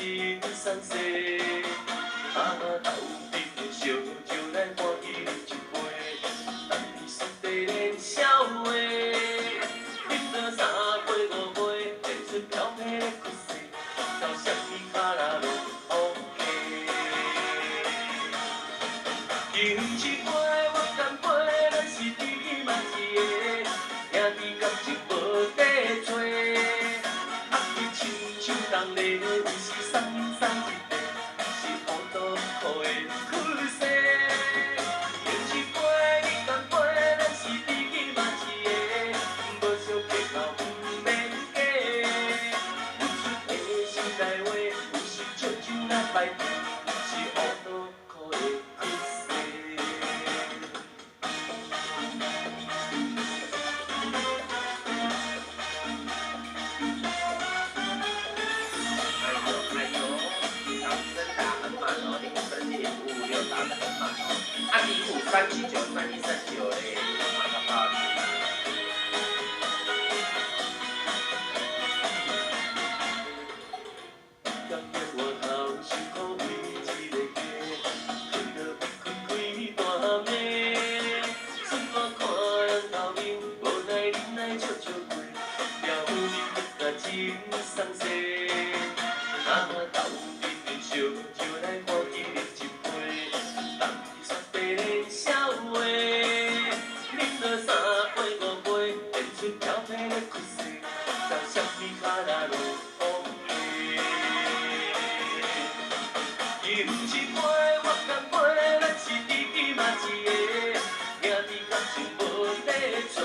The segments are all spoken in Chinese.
真送细。啊，斗阵的烧酒来欢喜饮一杯，等你雪地连宵话。饮了3杯5杯，变出飘皮的骨髓，到什么卡拉拢 OK。饮一杯，我干杯，咱是知己嘛一个，兄弟感情无底找。啊，你亲像人咧，有时送送一块，是乌多苦的气势。饮一杯，你干杯，咱是知己嘛一个，无相客套不免假。有出的心内话，有时笑酒来摆平，是乌多苦的气势。3793139嘞，马上发。今日我头想可为一个家，开了开大暝，顺我看人头面，无奈忍耐笑笑过，了日甲真送细。啊，斗阵的烧酒来欢喜饮一杯，当日雪地连宵话。饮了3杯5杯，变出飘皮的骨髓，到什么卡拉拢 OK。饮一杯，我干杯，咱是知己嘛一个，兄弟感情无底找。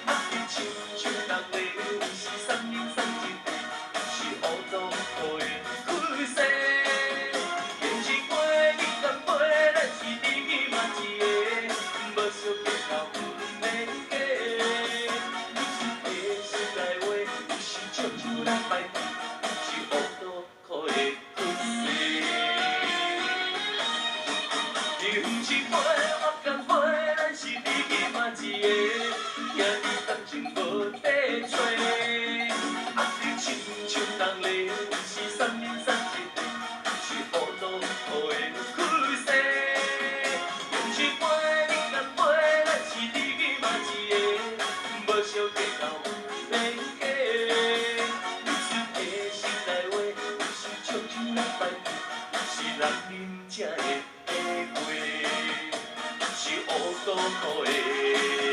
啊，你亲像人咧，有时送饮送一杯，是乌多苦的气势。饮一杯，你干杯，咱是知己嘛一个，无相客套不免假。有出的心内话，有时笑酒来摆平，是乌多苦的气势。饮一杯，我干杯，咱是知己嘛一个，兄弟感情无底找。啊，你亲像人咧，有时送饮送一杯，是乌多苦的气势。饮一杯，你干杯，咱是知己嘛一个，无相客套不免假。有出的心内话，有时笑酒来摆平，是人忍才会体会，是乌多苦的。